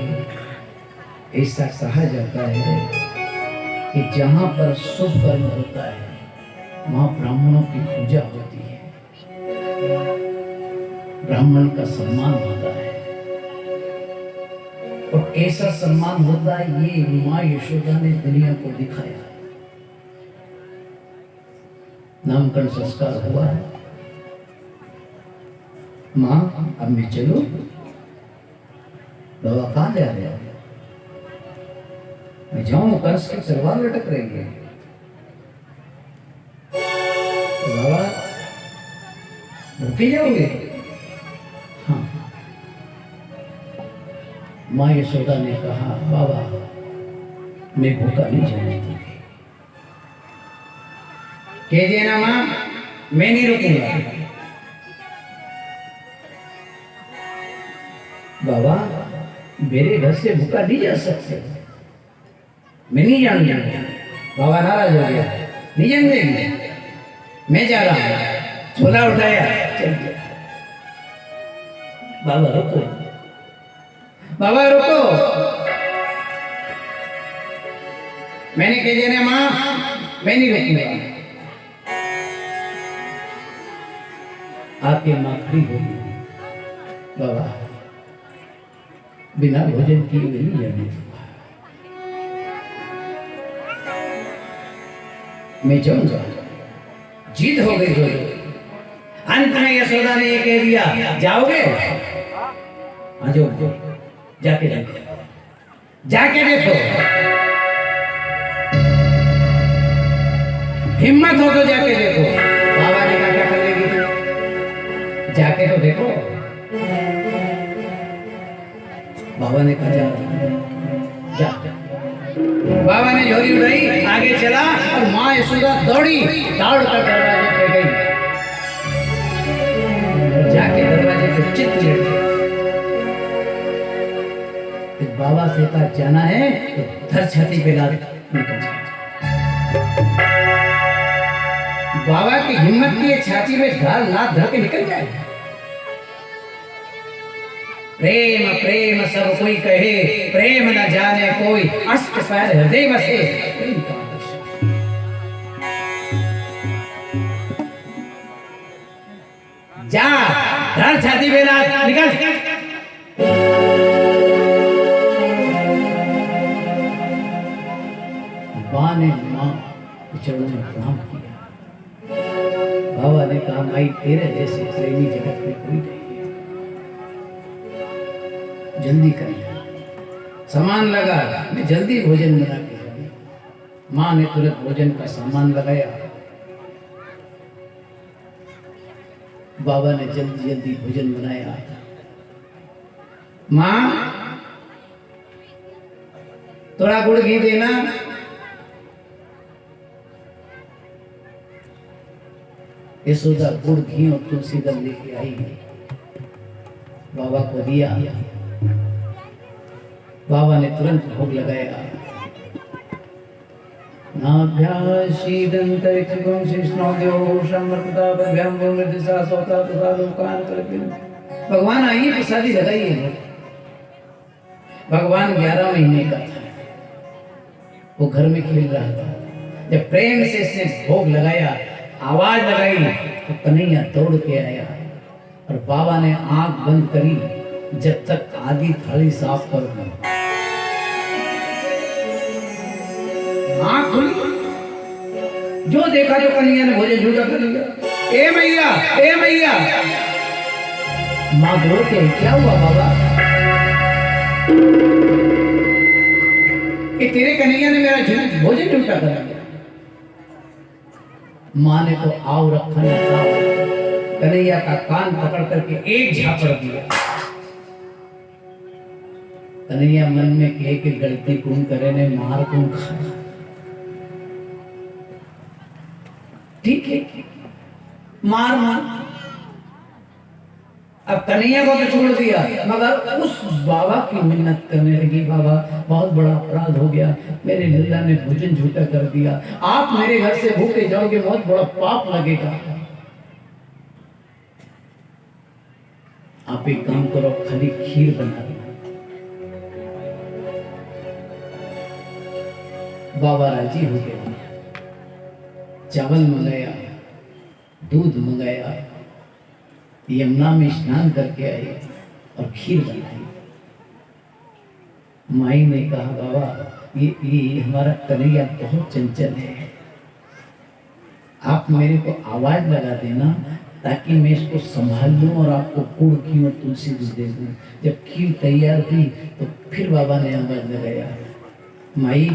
ऐसा कहा जाता है कि जहां पर शुभ कर्म होता है वहां ब्राह्मणों की पूजा होती है, ब्राह्मण का सम्मान होता है। और कैसा सम्मान होता है ये माँ यशोदा ने दुनिया को दिखाया। नामकरण संस्कार हुआ है। माँ अब मैं चलूं? बाबा कहाँ जा रहे हैं? मैं जाऊं, कंस की तलवार लटक रही है। बाबा भूखे जाओगे? हाँ। माँ यशोदा ने कहा, बाबा मैं भूखा नहीं जाने दूंगी। कह देना माँ, मैं नहीं रुकूंगा। बाबा मेरे घर से भूखा नहीं जा सकते, मैं नहीं जाऊंगा। बाबा नाराज हो गया, नहीं जान देंगे, मैं जा रहा हूं। झोला उठाया, चल गया। बाबा रुको, बाबा रुको। मैंने कह दिया माँ मैं नहीं रुकूंगा। आपकी माँ खड़ी होगी, बाबा बिना भोजन किए नहीं जाने दूंगा, मैं जाऊंगा। जीत हो गई। अंत में यशोदा ने ये कह दिया, जाओगे? हाँ जाओ, जाके देखो, जाके देखो, हिम्मत हो तो जाके देखो। बाबा ने कहा क्या करेगी? जाके तो देखो। बाबा ने कहा जा। बाबा ने झोली उठाई, आगे चला और माँ यशोदा दौड़ी, दौड़कर दरवाजे पे गई। जाके दरवाजे पे चित लेट। बाबा से कहा जाना है तो धर छाती पे लाद निकल जा। बाबा की हिम्मत की छाती में लात धर के निकल जाए। प्रेम प्रेम सब कोई कहे, प्रेम न जाने कोई, अष्ट पैर हृदय बसे। जा धर छाती पे लात, निकल। बाबा ने मां के चरणों में प्रणाम किया। बाबा ने कहा, माई तेरे जैसे प्रेमी जगत में कोई नहीं। जल्दी कर, सामान लगा, मैं जल्दी भोजन बना के लाऊं। माँ ने तुरंत भोजन का सामान लगाया। बाबा ने जल्दी जल्दी भोजन बनाया। माँ थोड़ा गुड़ घी देना। यशोदा गुड़ घी और तुलसी दल लेके आई, बाबा को दिया। बाबा ने तुरंत भोग लगाया। भगवान आइए, प्रसादी लगाइए। भगवान 11 महीने का था, वो घर में खेल रहा था। जब प्रेम से इसने भोग लगाया, आवाज लगाई, तो कन्हैया दौड़ के आया और बाबा ने आंख बंद करी जब तक आधी थाली साफ कर दी। आंख खुली, जो देखा जो कन्हैया ने भोजन झूठा कर लिया। ए मैया, ए मैया। माँ दौड़ के, क्या हुआ बाबा? कि तेरे कन्हैया ने मेरा भोजन झूठा कर लिया। माँ ने तो आव रखा न था, कन्हैया का कान पकड़ करके एक झापड़ दिया। कन्हैया मन में कहे कि गलती कौन करे ने, मार कौन खाया। ठीक है, मार मार। अब कन्हैया को तो छोड़ दिया, मगर उस बाबा की मिन्नत करने लगी। बाबा, बहुत बड़ा अपराध हो गया, मेरे लल्ला ने भोजन झूठा कर दिया। आप मेरे घर से भूखे जाओगे, बहुत बड़ा पाप लगेगा। आप एक काम करो, खाली खीर बना दो। बाबा राजी हो गए। चावल मंगाया, दूध मंगाया, यमुना में स्नान करके आए और खीर बनाई। माई ने कहा, बाबा ये हमारा कन्हैया बहुत चंचल है, आप मेरे को आवाज लगा देना ताकि मैं इसको संभाल लूं और आपको गुड़ घी और तुलसी दूध दे दूं। जब खीर तैयार हुई तो फिर बाबा ने आवाज लगाया, माई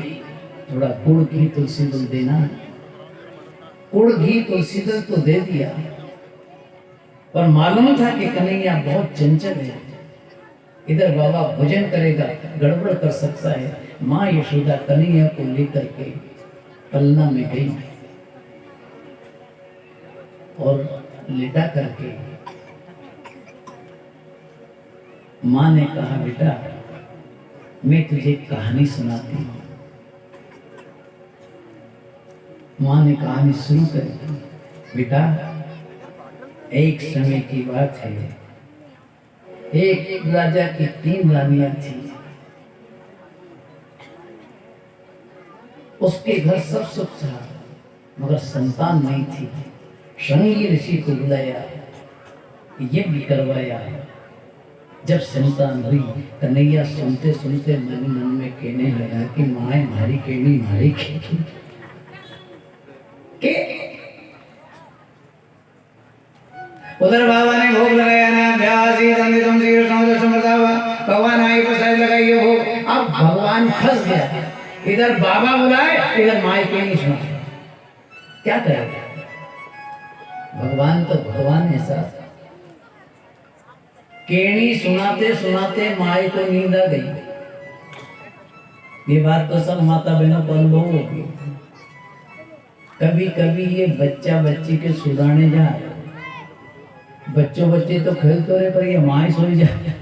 थोड़ा गुड़ घी तुलसी दूध देना। गुड़ घी तुलसी दूध तो दे दिया, पर मालूम था कि कन्हैया बहुत चंचल है। इधर बाबा भोजन करेगा, गड़बड़ कर सकता है। माँ यशोदा कन्हैया को लेकर के पलना में गई और लेटा करके माँ ने कहा, बेटा मैं तुझे कहानी सुनाती हूँ। माँ ने कहानी शुरू करी। बेटा, एक समय की बात है, एक राजा की 3 रानियां थी। उसके घर सब सुख था, मगर संतान नहीं थी। शृंगी ऋषि को बुलाया, यज्ञ करवाया। जब संतान हुई, कन्हैया सुनते सुनते मन मन में कहने लगा कि माए मारी केनी मारी खेती के। उधर बाबा ने भोग लगाया ना, भगवान आई प्रसाद लगाइए भोग। अब भगवान फंस गया, इधर बाबा बुलाए, इधर माई के नहीं सुना। क्या करेगा भगवान? तो भगवान ऐसा केणी सुनाते सुनाते माई को नींद आ गई। ये बात तो सब माता बहनों को अनुभव होगी। कभी कभी ये बच्चा बच्ची के सुलाने जा, बच्चों बच्चे तो खेलते रहे, पर ये माई सोई जाए।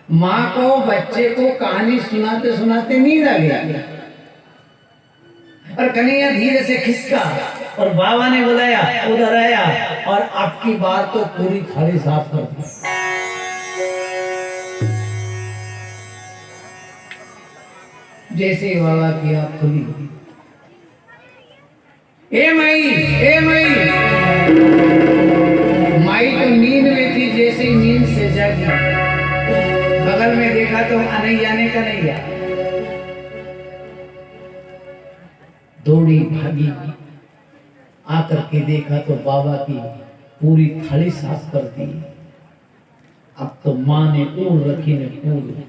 माँ को बच्चे को कहानी सुनाते सुनाते नींद आ गया और कन्हैया धीरे से खिसका और बाबा ने बुलाया, उधर आया और आपकी बात तो पूरी थाली साफ कर दी। जैसे ही बाबा की आंख खुली, ए माई, ए माई। माई तो नींद में थी, जैसे ही नींद से जागी, बगल में देखा तो अनैया ने कन्हैया दौड़ी भागी, आकर के देखा तो बाबा की पूरी थाली साफ कर दी। अब तो माँ ने ऊर रखी ने पूरी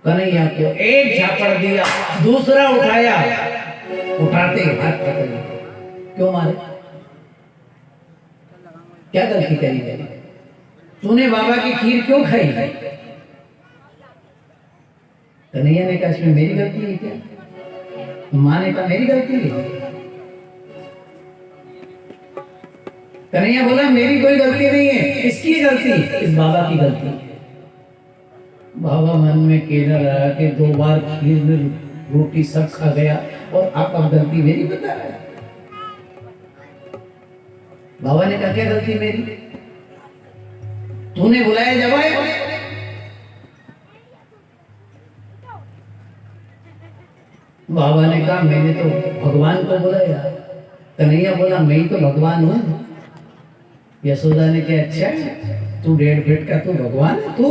कन्हैया को एक झापड़ दिया, दूसरा उठाया, उठाते हाथ पकड़ लिया। क्यों मारे? क्या गलती करी है? तूने बाबा की खीर क्यों खाई? कन्हैया ने कहा इसमें मेरी गलती है क्या? माँ ने कहा मेरी गलती है। कन्हैया बोला मेरी कोई गलती नहीं है, इसकी गलती, इस बाबा की गलती है। बाबा मन में कहने लगा कि 2 बार खीर में रोटी सब खा गया और आप अब गलती मेरी बता रहे हैं। बाबा ने कहा क्या गलती मेरी? तूने बुलाया जब आया। बाबा ने कहा मैंने तो भगवान को बुलाया। कन्हैया बोला मैं ही तो भगवान हूं। यशोदा ने कहा अच्छा तू 1.5 फीट का तू भगवान है तू?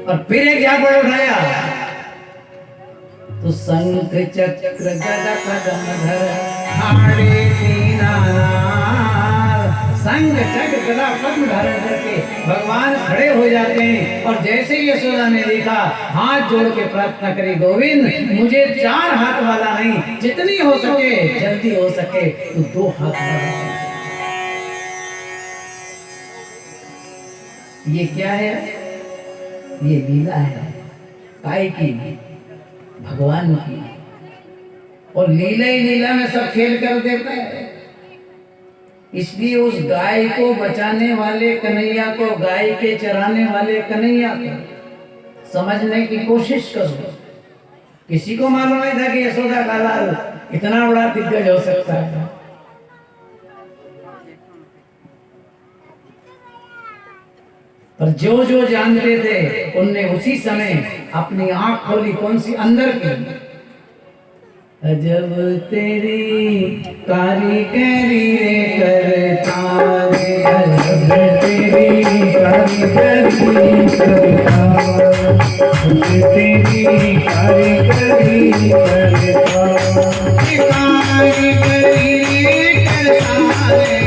और फिर एक झापड़ उठाया तो शंख चक्र गदा पद्म धर हाड़े दीनानाथ। शंख चक्र गदा पद्म धारण करके भगवान खड़े हो जाते हैं और जैसे ही यशोदा ने देखा हाथ जोड़ के प्रार्थना करी गोविंद मुझे 4 हाथ वाला नहीं, जितनी हो सके जल्दी हो सके तो 2 हाथ वाला। ये क्या है? ये लीला है काय की? भगवान की। और लीला ही लीला में सब खेल कर देता है। इसलिए उस गाय को बचाने वाले कन्हैया को, गाय के चराने वाले कन्हैया को समझने की कोशिश करो। किसी को मालूम नहीं था कि यशोदा का लाल इतना बड़ा दिग्गज हो सकता है। पर जो जो जानते थे उनने उसी समय अपनी आंख खोली। कौन सी? अंदर की। अजब तेरी कारीगरी रे करता रे, अजब तेरी कारीगरी करता, अजब तेरी कारीगरी करता, कारीगरी करता रे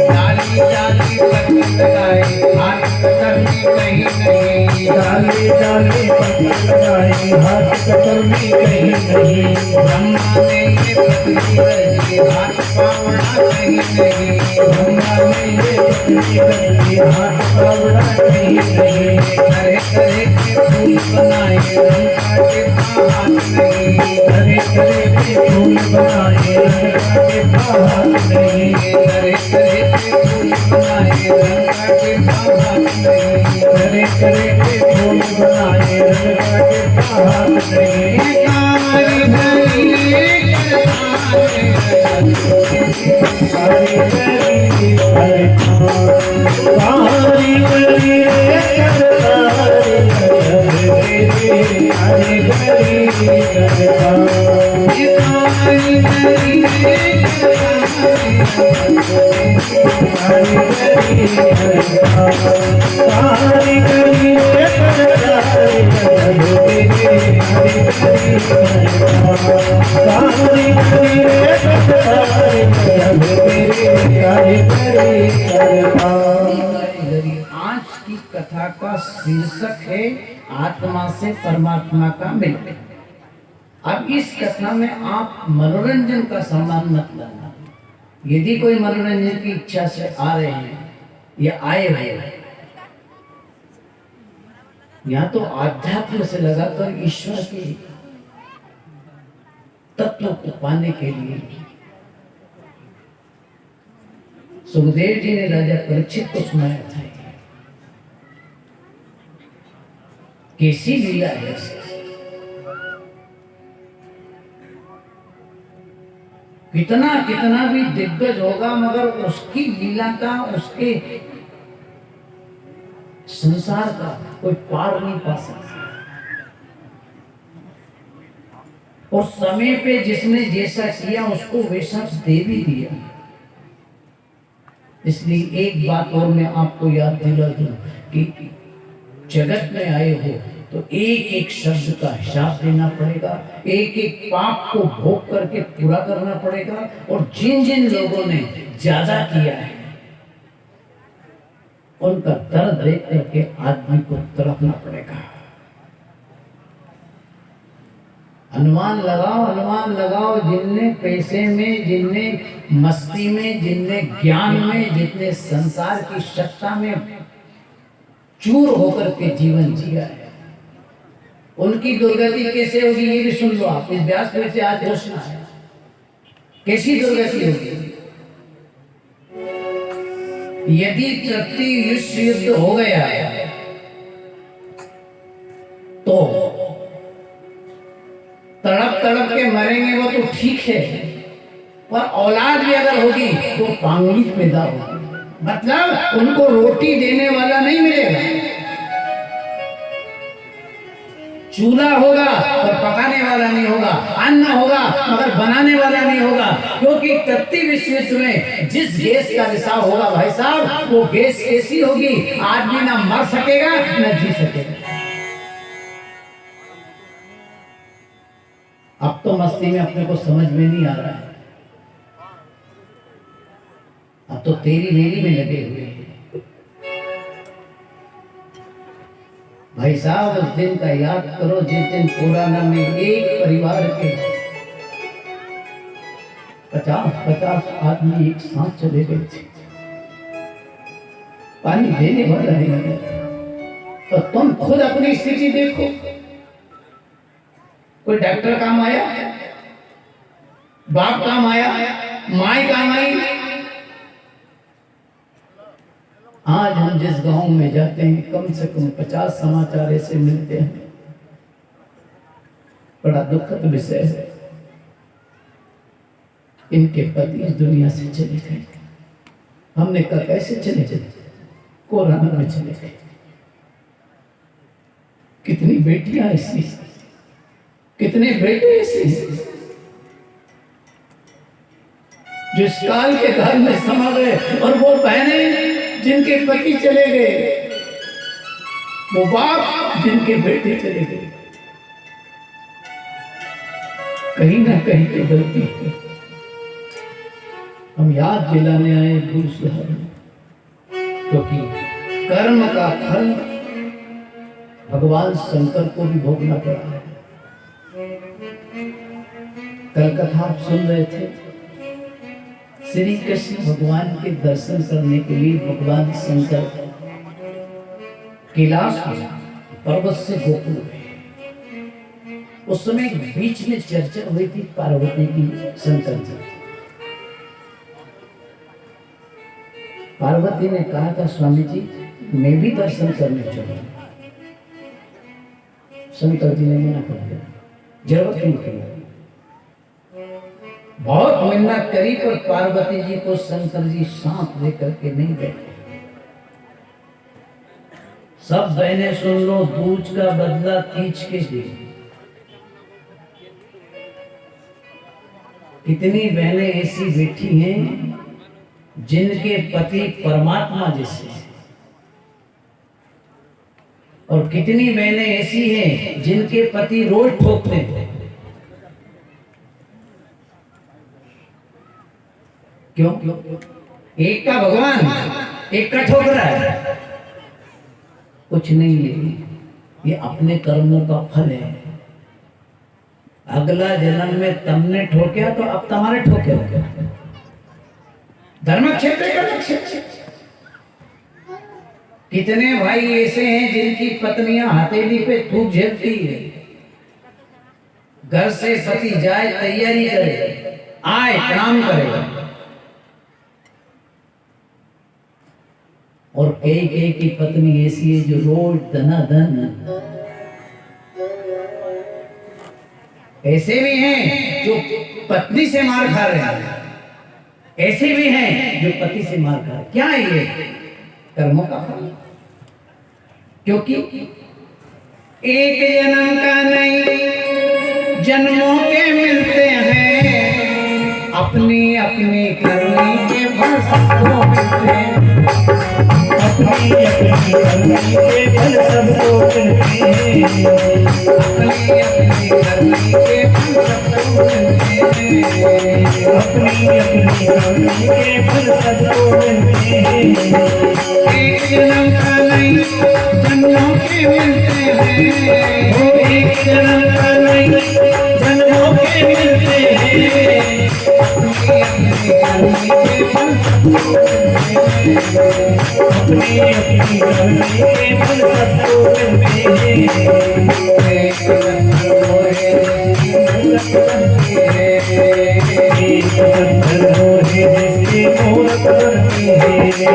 डाली डाली पत्ती लगाए हाथ कतर में कहीं नहीं, डाली डाली पत्ती लगाई हाथ कतर में कहीं नहीं। ब्रह्मा ने ये पत्ती रची हाथ पावड़ा कहीं नहीं, ब्रह्मा ने ये पत्ती रची हाथ पावड़ा कहीं नहीं। करे करे के फूल बनाए रंग काटे हाथ नहीं, करे करे के फूल बनाए रंग काटे हाथ नहीं। करे करे के फूल बनाए रंग काटे हाथ नहीं, करे करे के फूल बनाए रंग काटे हाथ नहीं। कारीगरी करता रे कारीगरी करता, कारीगरी करता रे, तेरी कारीगरी करता, कारीगरी करता, कारीगरी करता आज की कथा का शीर्षक है आत्मा से परमात्मा का मिलन। अब इस कथा में आप मनोरंजन का सामान मत लाना। यदि कोई मनोरंजन की इच्छा से आ रहे हैं या आए हुए हैं, या तो आध्यात्म से लगाकर ईश्वर के तत्व को पाने के लिए। सुखदेव जी ने राजा परीक्षित को सुनाया था कैसी लीला है। कितना कितना भी दिग्गज होगा मगर उसकी लीला का, उसके संसार का कोई पार नहीं पा सकता। और समय पे जिसने जैसा किया उसको वैसा दे भी दिया। इसलिए एक बात और मैं आपको याद दिला दूं कि जगत में आए हो तो एक एक शब्द का हिसाब देना पड़ेगा, एक एक पाप को भोग करके पूरा करना पड़ेगा। और जिन जिन लोगों ने ज्यादा किया है उनका दर्द देख करके आदमी को तड़पना पड़ेगा। अनुमान लगाओ, जिनने पैसे में, जिनने मस्ती में, जिनने ज्ञान में, जितने संसार की सत्ता में चूर होकर के जीवन जिया है, उनकी दुर्गति कैसे होगी ये भी सुन लो आप। इस व्यासपीठ से आज घोषणा है, कैसी दुर्गति होगी। यदि तृतीय विश्व युद्ध हो गया तो तड़प तड़प के मरेंगे वो तो ठीक है, पर औलाद भी अगर होगी तो पांगली पैदा होगी, मतलब उनको रोटी देने वाला नहीं मिलेगा। चूल्हा होगा पर पकाने वाला नहीं होगा, अन्न होगा मगर बनाने वाला नहीं होगा, क्योंकि तृतीय विश्व युद्ध में जिस गैस का रिसाव होगा भाई साहब, वो गैस ऐसी होगी आदमी ना मर सकेगा न जी सकेगा। अब तो मस्ती में अपने को समझ में नहीं आ रहा है, अब तो तेरी मेरी में लगे हुए हैं। भाई साहब उस दिन का याद करो जिस दिन पुराना में एक परिवार के 50-50 आदमी एक साथ चले गए थे, पानी देने वाला नहीं। तो तुम खुद अपनी स्थिति देखो, कोई डॉक्टर काम आया, बाप काम आया, माई काम आई। आज हम जिस गांव में जाते हैं कम से कम 50 समाचार ऐसे मिलते हैं, बड़ा दुखद विषय है। इनके पति इस दुनिया से चले गए। हमने कहा कैसे चले गए? कोरोना में चले गए। कितनी बेटियां ऐसी, कितने बेटे ऐसे जो इस काल के घर में समा गए, और वो बहनें जिनके पति चले गए, वो बाप जिनके बेटे चले गए। कहीं ना कहीं की गलती है। हम याद दिलाने आए भूल सुधारने, क्योंकि कर्म का फल भगवान शंकर को भी भोगना पड़ा है। कल कथा आप सुन रहे थे, श्री कृष्ण भगवान के दर्शन करने के लिए भगवान शंकर कैलाश पर्वत से गोकुल गए। उस समय बीच में चर्चा हुई थी पार्वती की शंकर जी। पार्वती ने कहा था स्वामी जी मैं भी दर्शन करने चलूं। शंकर जी ने मना कर दिया, जरूरत नहीं की। बहुत मेहनत करी पर पार्वती जी को शंकर जी सांप लेकर के नहीं बैठे। सब बहनें सुन लो, दूज का बदला तीज के दिन। कितनी बहनें ऐसी बैठी हैं जिनके पति परमात्मा जैसे, और कितनी बहनें ऐसी हैं जिनके पति रोज ठोकते हैं। क्यों? एक का भगवान, एक का ठोक रहा है। कुछ नहीं है, ये अपने कर्मों का फल है। अगला जन्म में तुमने ठोकिया तो अब तुम्हारे ठोके होंगे। धर्म क्षेत्र का लक्ष्य। कितने भाई ऐसे हैं जिनकी पत्नियां हथेली पे थूक झेलती है, घर से पति जाए तैयारी करे, आए काम करे, और कई की पत्नी ऐसी है जो रोज धनाधन। ऐसे भी हैं जो पत्नी से मार खा रहे हैं, ऐसे भी हैं जो पति से मार खा रहे हैं। क्या है ये? कर्मों का फल। क्योंकि एक जन्म का नहीं जन्मों के मिलते हैं, अपनी अपनी करनी के फल सबको मिलते हैं। अपनी करनी के फल सबको मिलते हैं। अपनी अपनी करनी के फल सबको मिलते हैं। अपनी अपनी करनी के फल सबको मिलते हैं। एक जन्म का नहीं जन्मों के मिलते हैं। वो एक जन्म का नहीं जन्मों के मिलते हैं। अपनी अपनी करनी के फल सबको मिलते हैं। अपनी अपनी करनी के फल सबको मिलते हैं। एक पत्थर वो है जिसकी मूरत बनती है।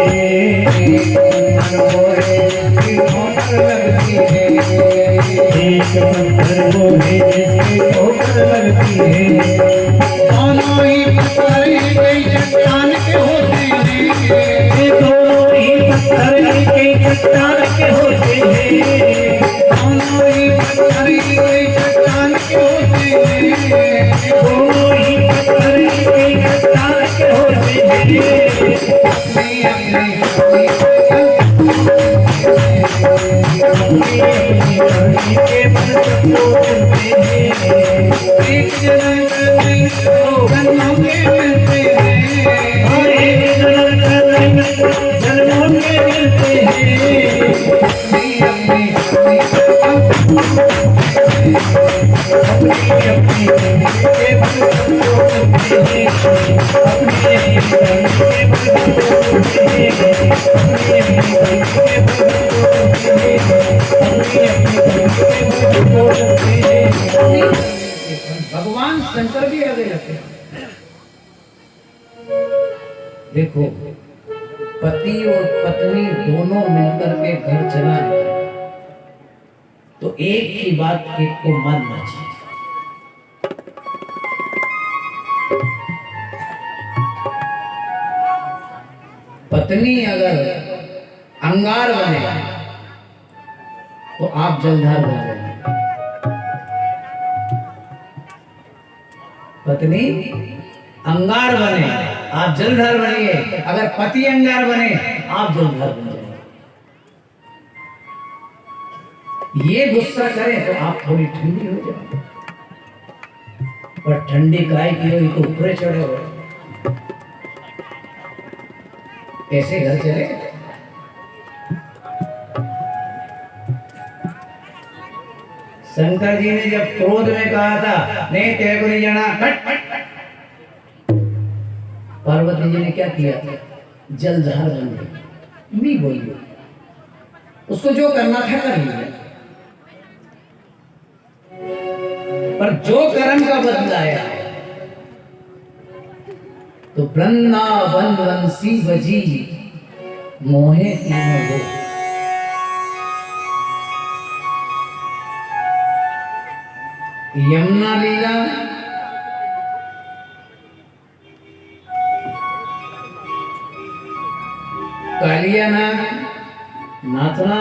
एक पत्थर वो है जिसकी मूरत बनती है। एक पत्थर वो है जिसकी ठोकर लगती है। एक पत्थर वो है जिसकी ठोकर लगती है। दोनों ही पत्थर एक ही चट्टान के होते हैं। ये दोनों ही पत्थर एक ही चट्टान के होते हैं। दोनों ही पत्थर एक ही चट्टान के होते हैं। दोनों ही पत्थर एक ही चट्टान के होते हैं। अपनी अपनी करनी अपनी करनी के फल सबको मिलते हैं। एक जन्म का नहीं जन्मों के मिलते हैं। और एक जन्म का नहीं जन्मों के मिलते हैं। अपनी अपनी करनी अपनी अपनी करनी के फल सबको मिलते हैं। अपनी अपनी करनी के फल सबको मिलते हैं। अपनी अपनी करनी के फल सबको मिलते हैं। अपनी अपनी करनी के फल सबको मिलते हैं। भगवान शंकर भी आगे लगते हैं। देखो पति और पत्नी दोनों मिलकर के घर चलाए तो एक ही बात एक को मानना चाहिए। पत्नी अगर अंगार बने तो आप जलधार बन जाएंगे। पत्नी अंगार बने आप जलधार बनिए। अगर पति अंगार बने आप जलधार बन जाएंगे। ये गुस्सा करें तो आप थोड़ी ठंडी हो जाए। पर ठंडी काय की हुई तो ऊपर चढ़े हो। कैसे घर चले? शंकर जी ने जब क्रोध में कहा था नहीं तेरे को नहीं जाना, हट हट। पार्वती जी ने क्या किया? जलधार बन गई। नहीं बोली, उसको जो करना था कर लिया। पर जो कर्म का बदला आया तो वृंदावन वंशी बजी मोहे तीनों हो। यमुना लीला कालिया नाग नाथना